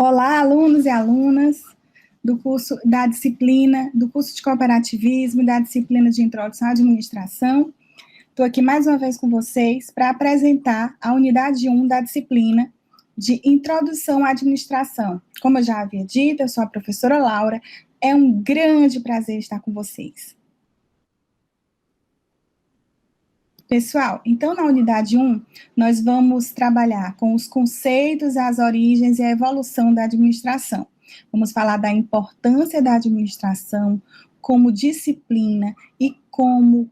Olá, alunos e alunas do curso da disciplina, do curso de cooperativismo e da disciplina de introdução à administração. Estou aqui mais uma vez com vocês para apresentar a unidade 1 da disciplina de introdução à administração. Como eu já havia dito, eu sou a professora Laura, é um grande prazer estar com vocês. Pessoal, então na unidade 1, nós vamos trabalhar com os conceitos, as origens e a evolução da administração. Vamos falar da importância da administração como disciplina e como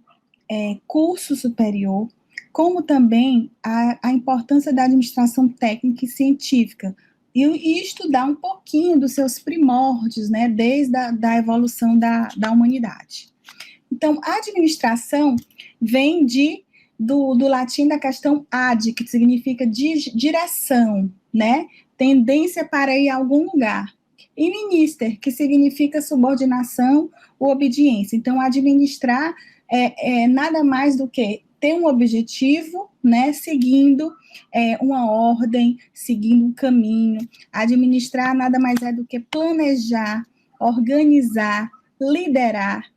curso superior, como também a importância da administração técnica e científica, e estudar um pouquinho dos seus primórdios, né, desde a evolução da humanidade. Então, a administração vem do latim da questão ad, que significa direção, né? Tendência para ir a algum lugar. E minister, que significa subordinação ou obediência. Então, administrar é nada mais do que ter um objetivo, né? Seguindo uma ordem, seguindo um caminho. Administrar nada mais é do que planejar, organizar, liderar,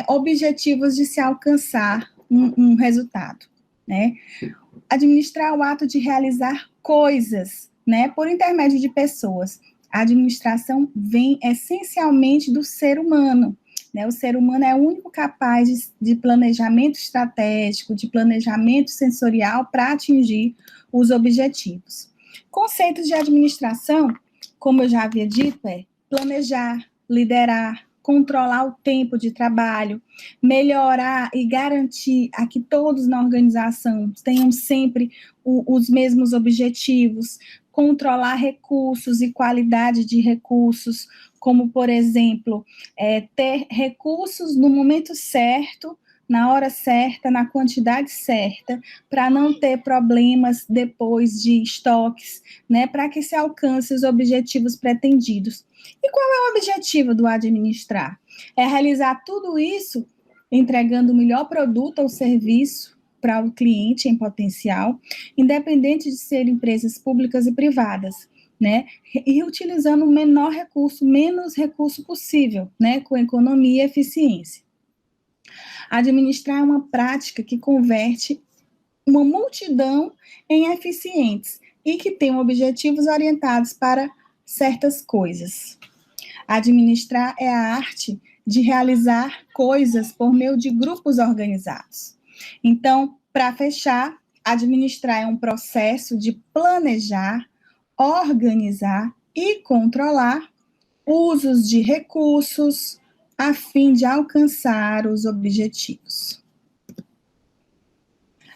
objetivos de se alcançar um resultado, né? Administrar o ato de realizar coisas, né, por intermédio de pessoas. A administração vem essencialmente do ser humano, né? O ser humano é o único capaz de planejamento estratégico, de planejamento sensorial para atingir os objetivos. Conceitos de administração, como eu já havia dito, é planejar, liderar, controlar o tempo de trabalho, melhorar e garantir a que todos na organização tenham sempre os mesmos objetivos, controlar recursos e qualidade de recursos, como, por exemplo, ter recursos no momento certo, na hora certa, na quantidade certa, para não ter problemas depois de estoques, né, para que se alcance os objetivos pretendidos. E qual é o objetivo do administrar? É realizar tudo isso entregando o melhor produto ou serviço para o cliente em potencial, independente de ser empresas públicas e privadas, né? E utilizando o menor recurso, menos recurso possível, né? Com economia e eficiência. Administrar é uma prática que converte uma multidão em eficientes e que tem objetivos orientados para certas coisas. Administrar é a arte de realizar coisas por meio de grupos organizados. Então, para fechar, administrar é um processo de planejar, organizar e controlar usos de recursos a fim de alcançar os objetivos.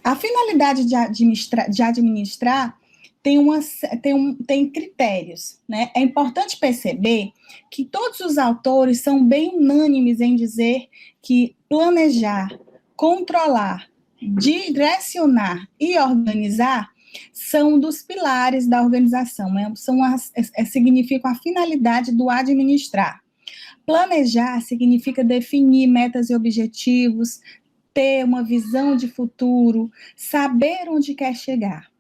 A finalidade de administrar tem critérios, né? É importante perceber que todos os autores são bem unânimes em dizer que planejar, controlar, direcionar e organizar são dos pilares da organização, né? Significam a finalidade do administrar. Planejar significa definir metas e objetivos, ter uma visão de futuro, saber onde quer chegar.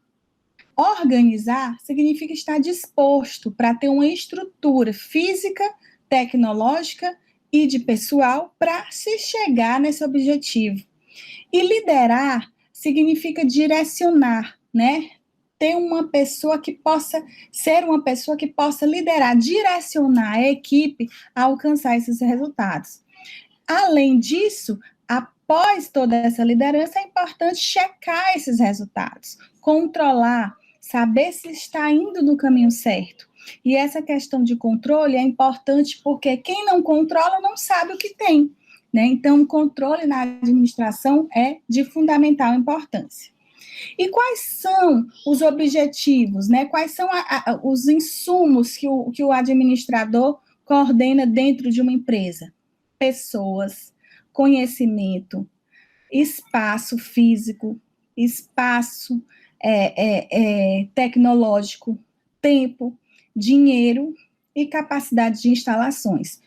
Organizar significa estar disposto para ter uma estrutura física, tecnológica e de pessoal para se chegar nesse objetivo. E liderar significa direcionar, né? Ter uma pessoa que possa liderar, direcionar a equipe a alcançar esses resultados. Além disso, após toda essa liderança, é importante checar esses resultados, controlar, saber se está indo no caminho certo. E essa questão de controle é importante porque quem não controla não sabe o que tem, né? Então, o controle na administração é de fundamental importância. E quais são os objetivos, né? Quais são os insumos que o administrador coordena dentro de uma empresa? Pessoas, conhecimento, espaço físico, espaço tecnológico, tempo, dinheiro e capacidade de instalações.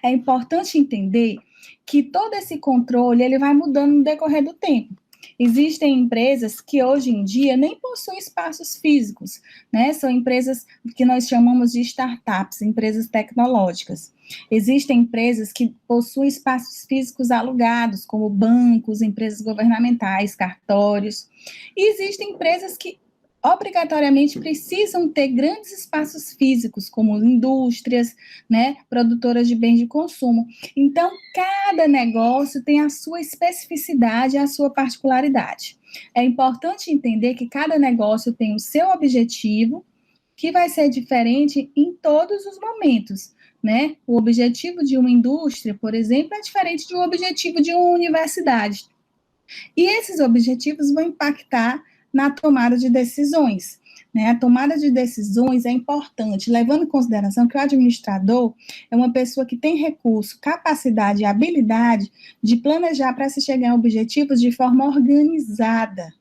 É importante entender que todo esse controle ele vai mudando no decorrer do tempo. Existem empresas que hoje em dia nem possuem espaços físicos, né? São empresas que nós chamamos de startups, empresas tecnológicas. Existem empresas que possuem espaços físicos alugados, como bancos, empresas governamentais, cartórios. E existem empresas que obrigatoriamente precisam ter grandes espaços físicos, como indústrias, né, produtoras de bens de consumo. Então, cada negócio tem a sua especificidade, a sua particularidade. É importante entender que cada negócio tem o seu objetivo, que vai ser diferente em todos os momentos, né? O objetivo de uma indústria, por exemplo, é diferente do objetivo de uma universidade. E esses objetivos vão impactar na tomada de decisões. Né? A tomada de decisões é importante, levando em consideração que o administrador é uma pessoa que tem recurso, capacidade e habilidade de planejar para se chegar a objetivos de forma organizada.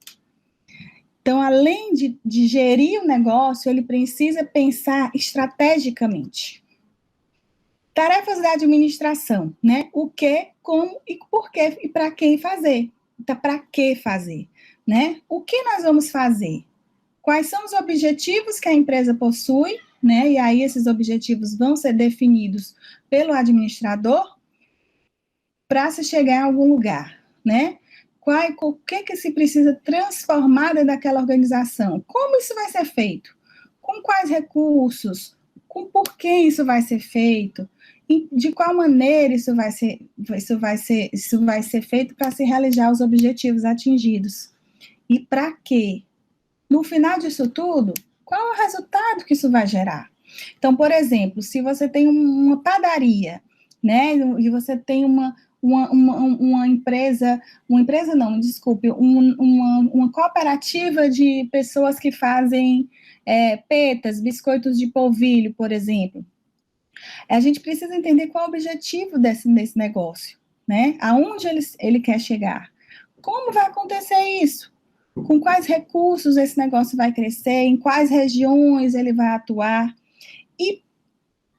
Então, além de gerir o negócio, ele precisa pensar estrategicamente. Tarefas da administração, né? O que, como e por que e para quem fazer. Então, para que fazer? Né? O que nós vamos fazer? Quais são os objetivos que a empresa possui, né? E aí esses objetivos vão ser definidos pelo administrador para se chegar a algum lugar, né? O que se precisa transformar dentro daquela organização? Como isso vai ser feito? Com quais recursos? Com por que isso vai ser feito? E de qual maneira isso vai ser feito para se realizar os objetivos atingidos? E para quê? No final disso tudo, qual é o resultado que isso vai gerar? Então, por exemplo, se você tem uma padaria, né, e você tem uma empresa não, desculpe, uma cooperativa de pessoas que fazem petas, biscoitos de polvilho, por exemplo. A gente precisa entender qual é o objetivo desse negócio, né? Aonde ele quer chegar. Como vai acontecer isso? Com quais recursos esse negócio vai crescer, em quais regiões ele vai atuar e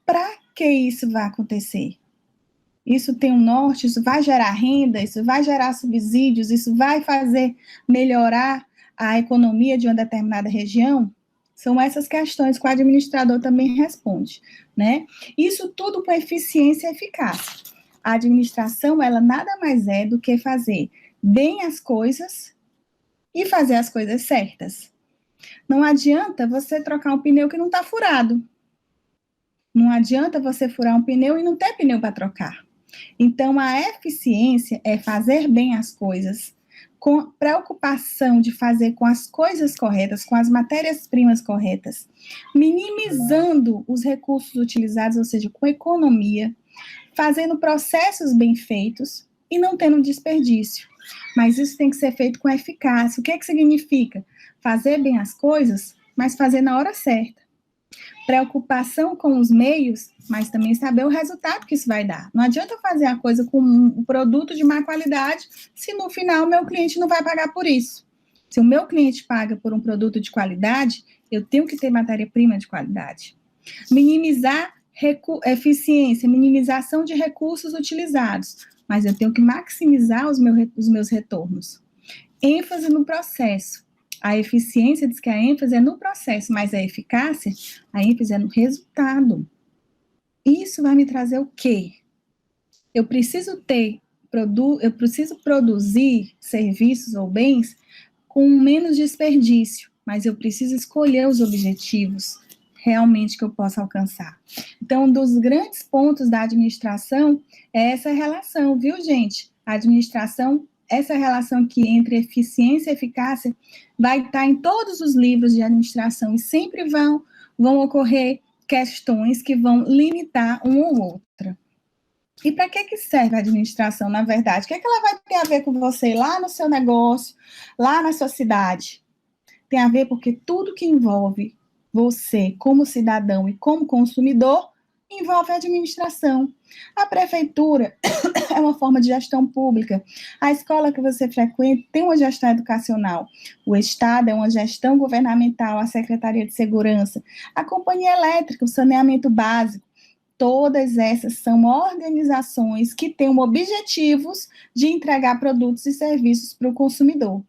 para que isso vai acontecer. Isso tem um norte, isso vai gerar renda, isso vai gerar subsídios, isso vai fazer melhorar a economia de uma determinada região? São essas questões que o administrador também responde, né? Isso tudo com eficiência e eficácia. A administração, ela nada mais é do que fazer bem as coisas e fazer as coisas certas. Não adianta você trocar um pneu que não está furado. Não adianta você furar um pneu e não ter pneu para trocar. Então, a eficiência é fazer bem as coisas, com preocupação de fazer com as coisas corretas, com as matérias-primas corretas, minimizando os recursos utilizados, ou seja, com economia, fazendo processos bem feitos e não tendo desperdício. Mas isso tem que ser feito com eficácia. O que significa? Fazer bem as coisas, mas fazer na hora certa. Preocupação com os meios, mas também saber o resultado que isso vai dar. Não adianta eu fazer a coisa com um produto de má qualidade, se no final o meu cliente não vai pagar por isso. Se o meu cliente paga por um produto de qualidade, eu tenho que ter matéria-prima de qualidade. Minimizar eficiência, minimização de recursos utilizados, mas eu tenho que maximizar os meus retornos. ênfase no processo. A eficiência diz que a ênfase é no processo, mas a eficácia, a ênfase é no resultado. Isso vai me trazer o quê? Eu preciso produzir serviços ou bens com menos desperdício, mas eu preciso escolher os objetivos realmente que eu possa alcançar. Então, um dos grandes pontos da administração é essa relação, viu, gente? A administração, essa relação aqui entre eficiência e eficácia vai estar em todos os livros de administração e sempre vão ocorrer questões que vão limitar uma ou outra. E para que serve a administração, na verdade? O que ela vai ter a ver com você lá no seu negócio, lá na sua cidade? Tem a ver porque tudo que envolve você como cidadão e como consumidor envolve a administração. A prefeitura é uma forma de gestão pública. A escola que você frequenta tem uma gestão educacional. O Estado é uma gestão governamental, a Secretaria de Segurança, a companhia elétrica, o saneamento básico. todas essas são organizações que têm objetivos de entregar produtos e serviços para o consumidor.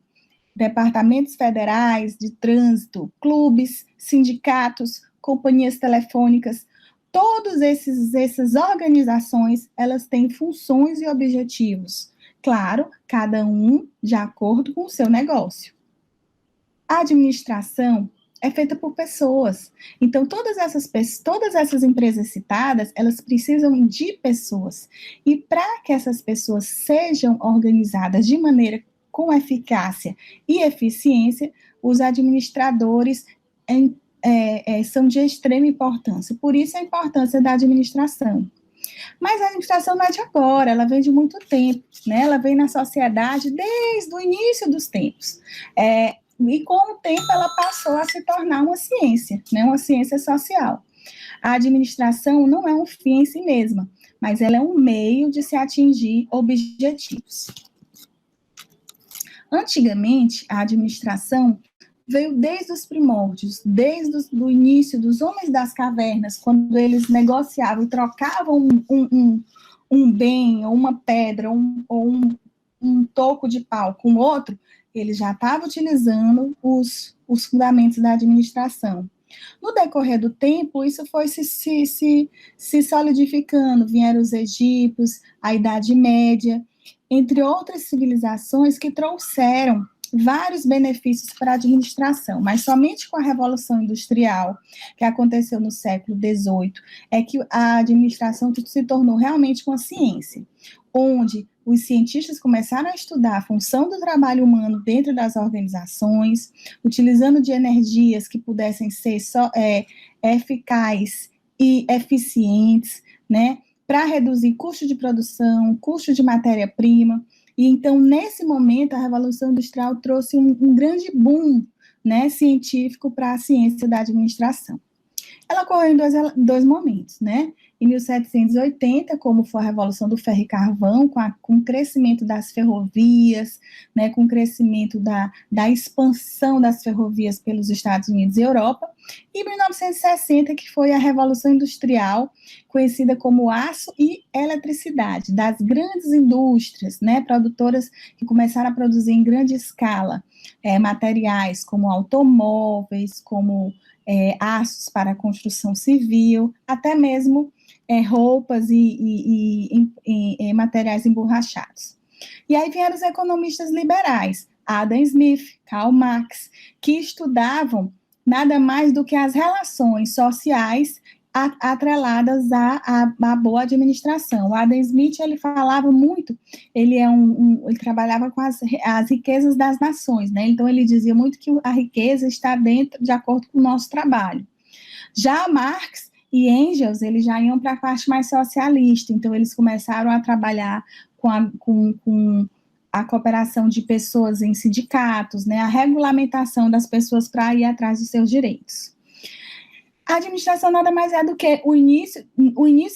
Departamentos federais de trânsito, clubes, sindicatos, companhias telefônicas, todas essas organizações, elas têm funções e objetivos. Claro, cada um de acordo com o seu negócio. A administração é feita por pessoas. Então, todas essas empresas citadas, elas precisam de pessoas. E para que essas pessoas sejam organizadas de maneira com eficácia e eficiência, os administradores são de extrema importância. Por isso, a importância da administração. Mas a administração não é de agora, ela vem de muito tempo, né? Ela vem na sociedade desde o início dos tempos. E com o tempo ela passou a se tornar uma ciência, né? Uma ciência social. A administração não é um fim em si mesma, mas ela é um meio de se atingir objetivos. Antigamente, a administração veio desde os primórdios, desde o início dos homens das cavernas, quando eles negociavam e trocavam um bem, ou uma pedra, ou um toco de pau com outro, eles já estavam utilizando os fundamentos da administração. No decorrer do tempo, isso foi se solidificando, vieram os egípcios, a Idade Média, entre outras civilizações que trouxeram vários benefícios para a administração, mas somente com a Revolução Industrial, que aconteceu no século XVIII, é que a administração se tornou realmente uma ciência, onde os cientistas começaram a estudar a função do trabalho humano dentro das organizações, utilizando de energias que pudessem ser eficazes e eficientes, né, para reduzir custo de produção, custo de matéria-prima. E então, nesse momento, a Revolução Industrial trouxe um grande boom, né, científico para a ciência da administração. Ela ocorreu em dois momentos, né? Em 1780, como foi a Revolução do Ferro e Carvão, com o crescimento das ferrovias, né, com o crescimento da expansão das ferrovias pelos Estados Unidos e Europa, e 1960, que foi a Revolução Industrial, conhecida como aço e eletricidade, das grandes indústrias, né, produtoras que começaram a produzir em grande escala materiais como automóveis, como aços para a construção civil, até mesmo roupas e materiais emborrachados. E aí vieram os economistas liberais, Adam Smith, Karl Marx, que estudavam nada mais do que as relações sociais atreladas à boa administração. O Adam Smith, ele falava muito, ele trabalhava com as riquezas das nações, né? Então ele dizia muito que a riqueza está de acordo com o nosso trabalho. Já Marx e Engels, eles já iam para a parte mais socialista, então eles começaram a trabalhar com a cooperação de pessoas em sindicatos, né? A regulamentação das pessoas para ir atrás dos seus direitos. A administração nada mais é do que o início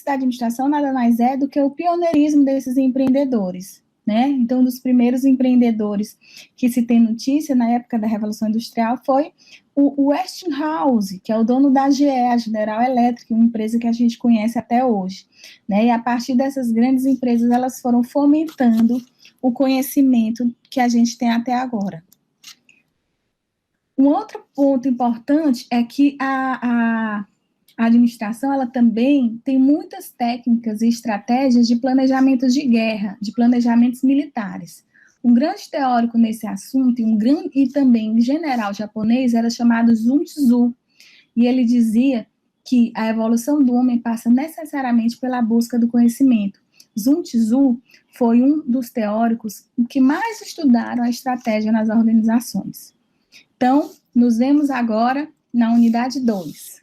da administração nada mais é do que o pioneirismo desses empreendedores, né? Então, um dos primeiros empreendedores que se tem notícia na época da Revolução Industrial foi o Westinghouse, que é o dono da GE, a General Electric, uma empresa que a gente conhece até hoje, né? E a partir dessas grandes empresas, elas foram fomentando o conhecimento que a gente tem até agora. Um outro ponto importante é que a administração, ela também tem muitas técnicas e estratégias de planejamento de guerra, de planejamentos militares. Um grande teórico nesse assunto, e também general japonês, era chamado Sun Tzu, e ele dizia que a evolução do homem passa necessariamente pela busca do conhecimento. Sun Tzu foi um dos teóricos que mais estudaram a estratégia nas organizações. Então, nos vemos agora na unidade 2.